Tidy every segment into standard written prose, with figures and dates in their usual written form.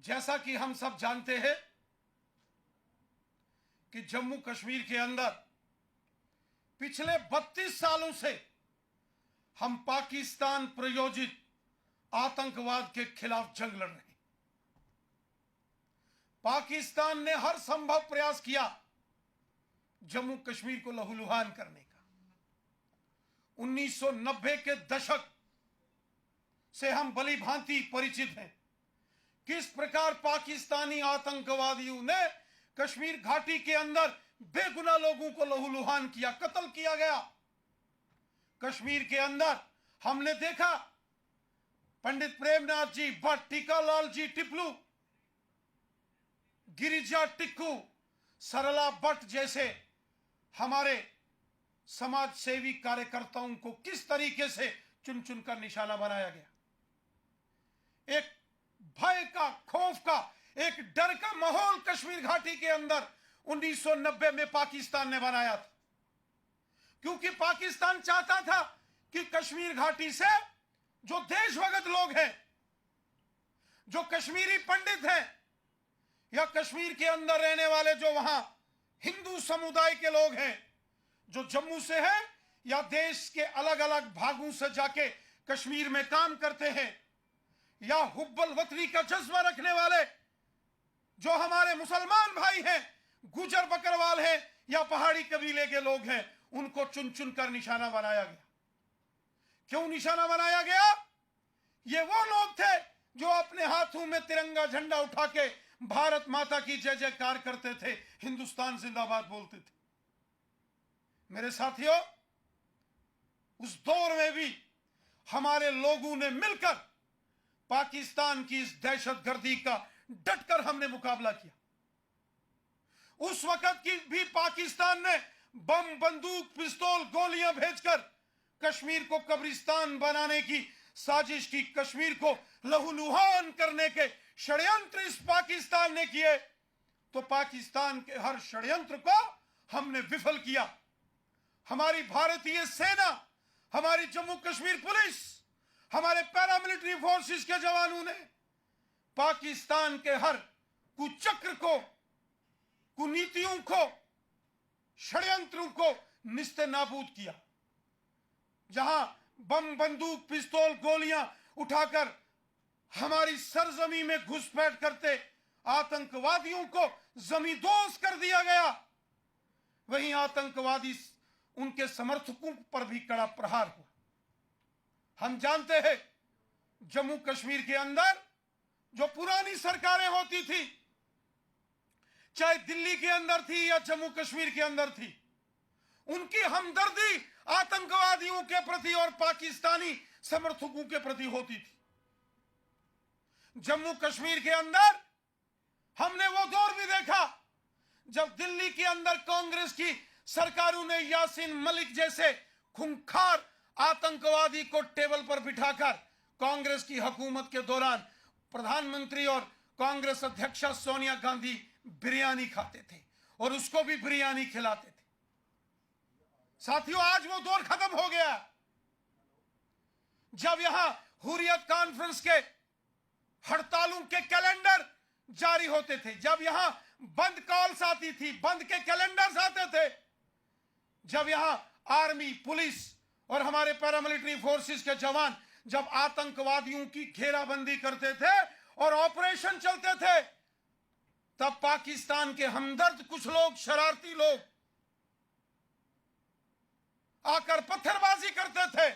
जैसा कि हम सब जानते हैं कि जम्मू कश्मीर के अंदर पिछले 32 सालों से हम पाकिस्तान प्रायोजित आतंकवाद के खिलाफ जंग लड़ रहे हैं। पाकिस्तान ने हर संभव प्रयास किया जम्मू कश्मीर को लहूलुहान करने का। 1990 के दशक से हम भली भांति परिचित हैं किस प्रकार पाकिस्तानी आतंकवादियों ने कश्मीर घाटी के अंदर बेगुनाह लोगों को लहूलुहान किया, कत्ल किया गया। कश्मीर के अंदर हमने देखा पंडित प्रेमनाथ जी भट्ट, टीकालाल जी टिपलू, गिरिजा टिक्कू, सरला भट्ट जैसे हमारे समाज सेवी कार्यकर्ताओं को किस तरीके से चुन चुनकर निशाना बनाया गया। एक भय का, खौफ का, एक डर का माहौल कश्मीर घाटी के अंदर 1990 में पाकिस्तान ने बनाया था, क्योंकि पाकिस्तान चाहता था कि कश्मीर घाटी से जो देशभक्त लोग हैं, जो कश्मीरी पंडित हैं, या कश्मीर के अंदर रहने वाले जो वहां हिंदू समुदाय के लोग हैं, जो जम्मू से हैं या देश के अलग अलग भागों से जाके कश्मीर में काम करते हैं, या हुब्बल वतनी का जज्बा रखने वाले जो हमारे मुसलमान भाई हैं, गुजर बकरवाल हैं या पहाड़ी कबीले के लोग हैं, उनको चुन चुन कर निशाना बनाया गया। क्यों निशाना बनाया गया? ये वो लोग थे जो अपने हाथों में तिरंगा झंडा उठा के भारत माता की जय जयकार करते थे, हिंदुस्तान जिंदाबाद बोलते थे। मेरे साथियों, उस दौर में भी हमारे लोगों ने मिलकर पाकिस्तान की इस दहशतगर्दी का डटकर हमने मुकाबला किया। उस वक्त की भी पाकिस्तान ने बम, बंदूक, पिस्तौल, गोलियां भेजकर कश्मीर को कब्रिस्तान बनाने की साजिश की, कश्मीर को लहूलुहान करने के षड्यंत्र इस पाकिस्तान ने किए। तो पाकिस्तान के हर षड्यंत्र को हमने विफल किया। हमारी भारतीय सेना, हमारी जम्मू कश्मीर पुलिस, हमारे पैरामिलिट्री फोर्सेस के जवानों ने पाकिस्तान के हर कुचक्र को, कुनीतियों को, षड्यंत्रों को निस्ते नाबूद किया। जहां बम, बंदूक, पिस्तौल, गोलियां उठाकर हमारी सरजमी में घुसपैठ करते आतंकवादियों को जमींदोज कर दिया गया, वहीं आतंकवादी उनके समर्थकों पर भी कड़ा प्रहार हुआ। हम जानते हैं जम्मू कश्मीर के अंदर जो पुरानी सरकारें होती थी, चाहे दिल्ली के अंदर थी या जम्मू कश्मीर के अंदर थी, उनकी हमदर्दी आतंकवादियों के प्रति और पाकिस्तानी समर्थकों के प्रति होती थी। जम्मू कश्मीर के अंदर हमने वो दौर भी देखा जब दिल्ली के अंदर कांग्रेस की सरकारों ने यासीन मलिक जैसे खूंखार आतंकवादी को टेबल पर बिठाकर कांग्रेस की हुकूमत के दौरान प्रधानमंत्री और कांग्रेस अध्यक्षा सोनिया गांधी बिरयानी खाते थे और उसको भी बिरयानी खिलाते थे। साथियों, आज वो दौर खत्म हो गया। जब यहां हुर्रियत कॉन्फ्रेंस के हड़तालों के कैलेंडर जारी होते थे, जब यहां बंद कॉल्स आती थी, बंद के कैलेंडर्स आते थे, जब यहां आर्मी, पुलिस और हमारे पैरामिलिट्री फोर्सेस के जवान जब आतंकवादियों की घेराबंदी करते थे और ऑपरेशन चलते थे, तब पाकिस्तान के हमदर्द कुछ लोग, शरारती लोग आकर पत्थरबाजी करते थे।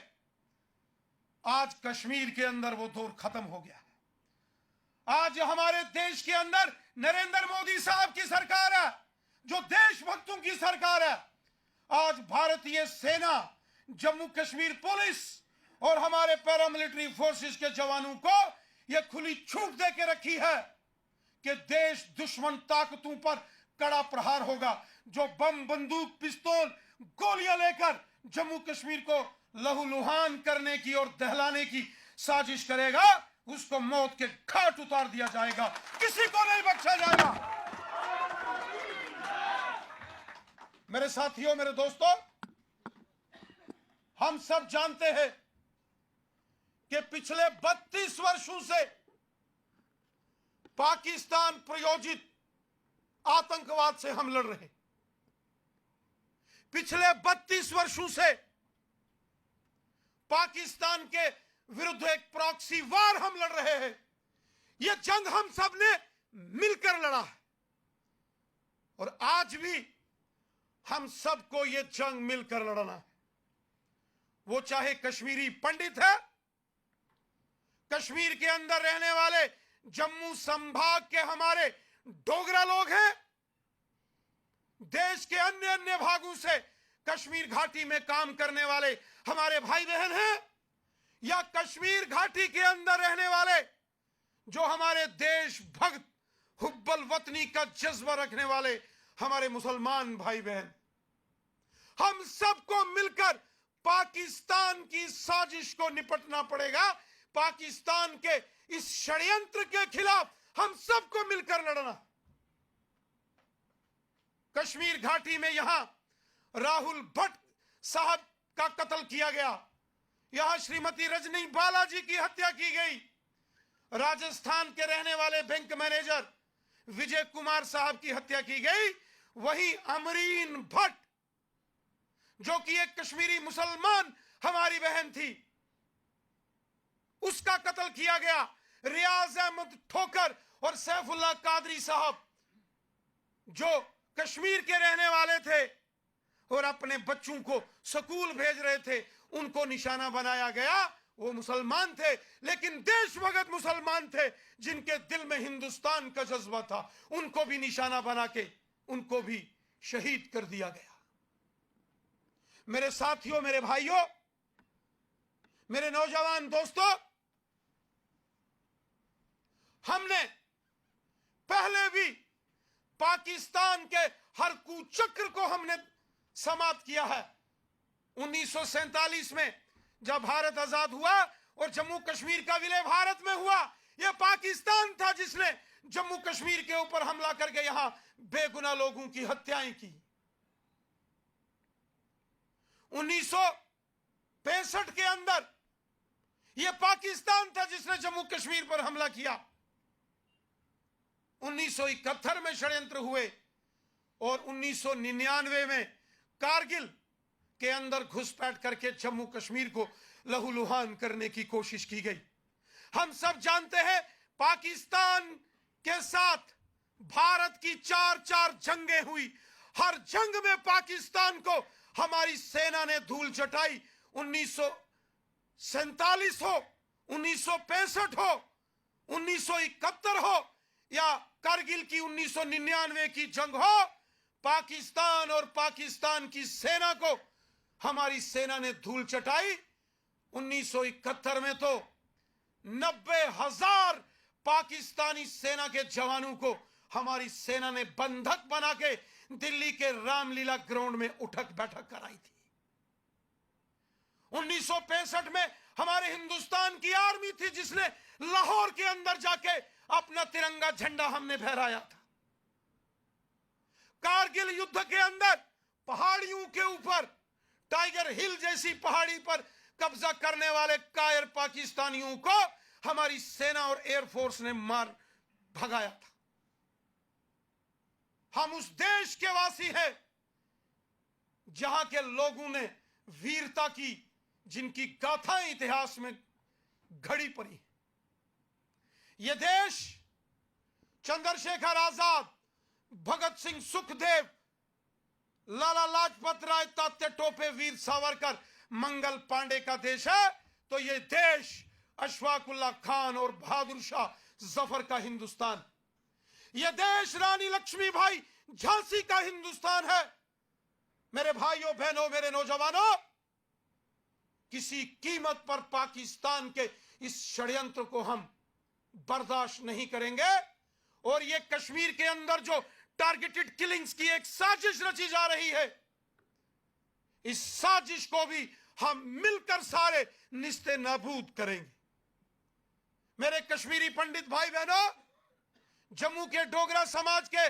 आज कश्मीर के अंदर वो दौर खत्म हो गया है। आज हमारे देश के अंदर नरेंद्र मोदी साहब की सरकार है, जो देशभक्तों की सरकार है। आज भारतीय सेना, जम्मू कश्मीर पुलिस और हमारे पैरामिलिट्री फोर्सेस के जवानों को यह खुली छूट दे के रखी है कि देश दुश्मन ताकतों पर कड़ा प्रहार होगा। जो बम, बंदूक, पिस्तौल, गोलियां लेकर जम्मू कश्मीर को लहूलुहान करने की और दहलाने की साजिश करेगा, उसको मौत के घाट उतार दिया जाएगा, किसी को नहीं बख्शा जाएगा। मेरे साथियों, मेरे दोस्तों, हम सब जानते हैं कि पिछले 32 वर्षों से पाकिस्तान प्रायोजित आतंकवाद से हम लड़ रहे हैं। पिछले 32 वर्षों से पाकिस्तान के विरुद्ध एक प्रॉक्सी वार हम लड़ रहे हैं। यह जंग हम सब ने मिलकर लड़ा है और आज भी हम सबको यह जंग मिलकर लड़ना है। वो चाहे कश्मीरी पंडित है, कश्मीर के अंदर रहने वाले जम्मू संभाग के हमारे डोगरा लोग हैं, देश के अन्य अन्य भागों से कश्मीर घाटी में काम करने वाले हमारे भाई बहन हैं, या कश्मीर घाटी के अंदर रहने वाले जो हमारे देश भक्त हुब्बल वतनी का जज्बा रखने वाले हमारे मुसलमान भाई बहन, हम सबको मिलकर पाकिस्तान की साजिश को निपटना पड़ेगा। पाकिस्तान के इस षड्यंत्र के खिलाफ हम सबको मिलकर लड़ना। कश्मीर घाटी में यहां राहुल भट्ट साहब का कत्ल किया गया, यहां श्रीमती रजनी बालाजी की हत्या की गई, राजस्थान के रहने वाले बैंक मैनेजर विजय कुमार साहब की हत्या की गई, वहीं अमरीन भट्ट जो कि एक कश्मीरी मुसलमान हमारी बहन थी, उसका कत्ल किया गया। रियाज अहमद ठोकर और सैफुल्लाह कादरी साहब जो कश्मीर के रहने वाले थे और अपने बच्चों को स्कूल भेज रहे थे, उनको निशाना बनाया गया। वो मुसलमान थे लेकिन देशभक्त मुसलमान थे जिनके दिल में हिंदुस्तान का जज्बा था, उनको भी निशाना बना के उनको भी शहीद कर दिया गया। मेरे साथियों, मेरे भाइयों, मेरे नौजवान दोस्तों, हमने पहले भी पाकिस्तान के हर कुचक्र को हमने समाप्त किया है। 1947 में जब भारत आजाद हुआ और जम्मू कश्मीर का विलय भारत में हुआ, यह पाकिस्तान था जिसने जम्मू कश्मीर के ऊपर हमला करके यहां बेगुनाह लोगों की हत्याएं की। 1965 के अंदर यह पाकिस्तान था जिसने जम्मू कश्मीर पर हमला किया। 1971 में षड्यंत्र हुए और 1999 में कारगिल के अंदर घुसपैठ करके जम्मू कश्मीर को लहूलुहान करने की कोशिश की गई। हम सब जानते हैं पाकिस्तान के साथ भारत की 4 जंगें हुई, हर जंग में पाकिस्तान को हमारी सेना ने धूल चटाई। 1947 हो, 1965 हो, 1971 हो या कारगिल की 1999 की जंग हो, पाकिस्तान और पाकिस्तान की सेना को हमारी सेना ने धूल चटाई। 1971 में तो 90,000 पाकिस्तानी सेना के जवानों को हमारी सेना ने बंधक बना के दिल्ली के रामलीला ग्राउंड में उठक बैठक कराई थी। 1965 में हमारे हिंदुस्तान की आर्मी थी जिसने लाहौर के अंदर जाके अपना तिरंगा झंडा हमने फहराया था। कारगिल युद्ध के अंदर पहाड़ियों के ऊपर टाइगर हिल जैसी पहाड़ी पर कब्जा करने वाले कायर पाकिस्तानियों को हमारी सेना और एयरफोर्स ने मार भगाया था। हम उस देश के वासी हैं जहां के लोगों ने वीरता की, जिनकी गाथाएं इतिहास में घड़ी पड़ी। यह देश चंद्रशेखर आजाद, भगत सिंह, सुखदेव, लाला लाजपत राय, तात्या टोपे, वीर सावरकर, मंगल पांडे का देश है, तो यह देश अशफाकुल्ला खान और बहादुर शाह जफर का हिंदुस्तान, यह देश रानी लक्ष्मीबाई झांसी का हिंदुस्तान है। मेरे भाइयों बहनों, मेरे नौजवानों, किसी कीमत पर पाकिस्तान के इस षड्यंत्र को हम बर्दाश्त नहीं करेंगे। और यह कश्मीर के अंदर जो टारगेटेड किलिंग्स की एक साजिश रची जा रही है, इस साजिश को भी हम मिलकर सारे निस्ते नाबूद करेंगे। मेरे कश्मीरी पंडित भाई बहनों, जम्मू के डोगरा समाज के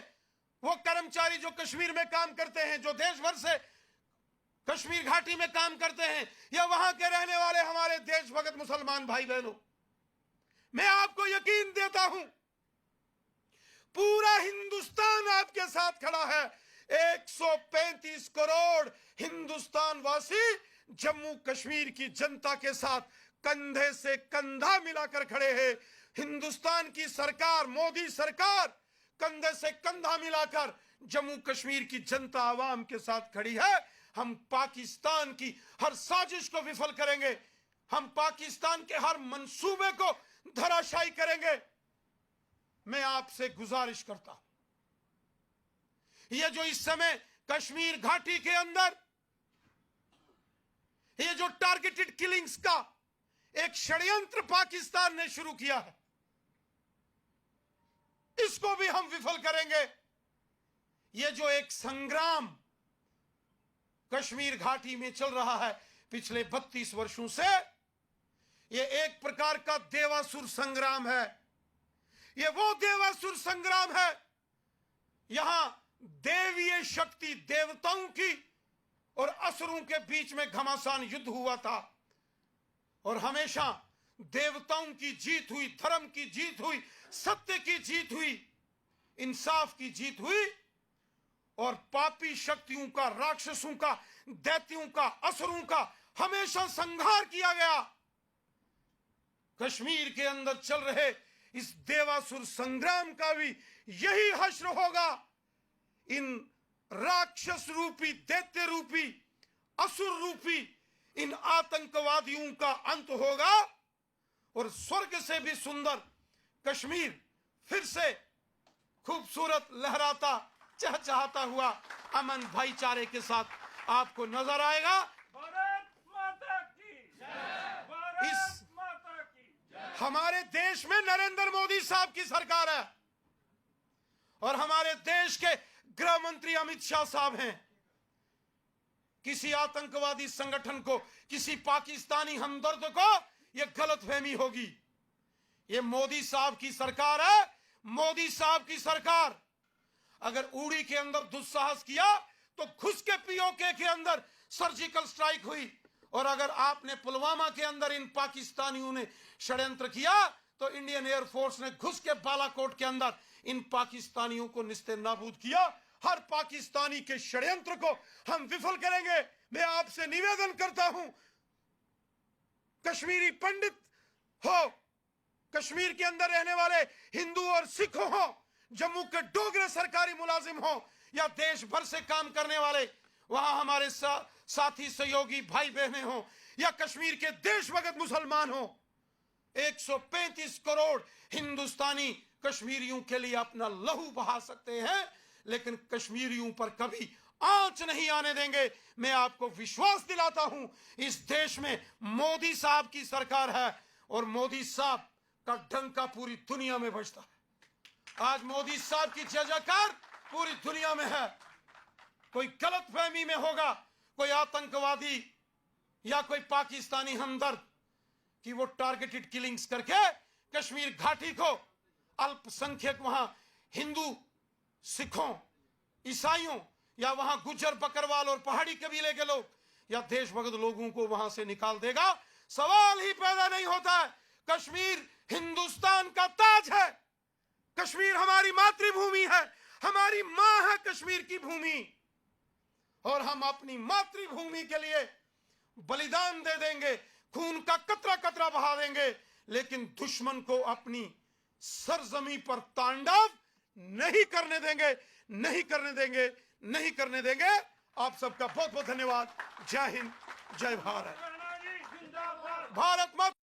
वो कर्मचारी जो कश्मीर में काम करते हैं, जो देश भर से कश्मीर घाटी में काम करते हैं, या वहां के रहने वाले हमारे देशभक्त मुसलमान भाई बहनों, मैं आपको यकीन देता हूं पूरा हिंदुस्तान आपके साथ खड़ा है। 135 करोड़ हिंदुस्तान वासी जम्मू कश्मीर की जनता के साथ कंधे से कंधा मिलाकर खड़े हैं। हिंदुस्तान की सरकार, मोदी सरकार कंधे से कंधा मिलाकर जम्मू कश्मीर की जनता आवाम के साथ खड़ी है। हम पाकिस्तान की हर साजिश को विफल करेंगे, हम पाकिस्तान के हर मंसूबे को धराशायी करेंगे। मैं आपसे गुजारिश करता हूं, ये जो इस समय कश्मीर घाटी के अंदर ये जो टारगेटेड किलिंग्स का एक षड्यंत्र पाकिस्तान ने शुरू किया है, इसको भी हम विफल करेंगे। ये जो एक संग्राम कश्मीर घाटी में चल रहा है पिछले 32 वर्षों से, ये एक प्रकार का देवासुर संग्राम है। ये वो देवासुर संग्राम है, यहां देवीय शक्ति, देवताओं की और असुरों के बीच में घमासान युद्ध हुआ था और हमेशा देवताओं की जीत हुई, धर्म की जीत हुई, सत्य की जीत हुई, इंसाफ की जीत हुई और पापी शक्तियों का, राक्षसों का, दैत्यों का, असुरों का हमेशा संहार किया गया। कश्मीर के अंदर चल रहे इस देवासुर संग्राम का भी यही हश्र होगा। इन राक्षस रूपी, दैत्य रूपी, असुर रूपी इन आतंकवादियों का अंत होगा और स्वर्ग से भी सुंदर कश्मीर फिर से खूबसूरत, लहराता, चहचहाता हुआ अमन भाईचारे के साथ आपको नजर आएगा। भारत माता की जय, भारत माता की जय। हमारे देश में नरेंद्र मोदी साहब की सरकार है और हमारे देश के गृह मंत्री अमित शाह साहब हैं। किसी आतंकवादी संगठन को, किसी पाकिस्तानी हमदर्द को यह गलतफहमी होगी। यह मोदी साहब की सरकार है, मोदी साहब की सरकार। अगर उड़ी के अंदर दुस्साहस किया तो घुस के पीओके के अंदर सर्जिकल स्ट्राइक हुई, और अगर आपने पुलवामा के अंदर इन पाकिस्तानियों ने षड्यंत्र किया तो इंडियन एयरफोर्स ने घुस के बालाकोट के अंदर इन पाकिस्तानियों को निस्ते नाबूद किया। हर पाकिस्तानी के षड्यंत्र को हम विफल करेंगे। मैं आपसे निवेदन करता हूं, कश्मीरी पंडित हो, कश्मीर के अंदर रहने वाले हिंदू और सिख हो, जम्मू के डोगरे सरकारी मुलाजिम हो या देश भर से काम करने वाले वहां हमारे साथी सहयोगी भाई बहनें हो या कश्मीर के देशभगत मुसलमान हो, 135 करोड़ हिंदुस्तानी कश्मीरियों के लिए अपना लहू बहा सकते हैं, लेकिन कश्मीरियों पर कभी आंच नहीं आने देंगे। मैं आपको विश्वास दिलाता हूं, इस देश में मोदी साहब की सरकार है और मोदी साहब का डंका पूरी दुनिया में बजता है। आज मोदी साहब की जय जयकार पूरी दुनिया में है। कोई गलतफहमी में होगा, कोई आतंकवादी या कोई पाकिस्तानी हमदर्द कि वो टारगेटेड किलिंग्स करके कश्मीर घाटी को अल्पसंख्यक, वहां हिंदू, सिखों, ईसाइयों या वहां गुज्जर, बकरवाल और पहाड़ी कबीले के लोग या देशभक्त लोगों को वहां से निकाल देगा। सवाल ही पैदा नहीं होता है। कश्मीर हिंदुस्तान का ताज है, कश्मीर हमारी मातृभूमि है, हमारी मां है कश्मीर की भूमि, और हम अपनी मातृभूमि के लिए बलिदान दे देंगे, खून का कतरा कतरा बहा देंगे, लेकिन दुश्मन को अपनी सरजमी पर तांडव नहीं करने देंगे, नहीं करने देंगे, नहीं करने देंगे। आप सबका बहुत बहुत धन्यवाद। जय हिंद, जय भारत। जिंदाबाद। भारत माता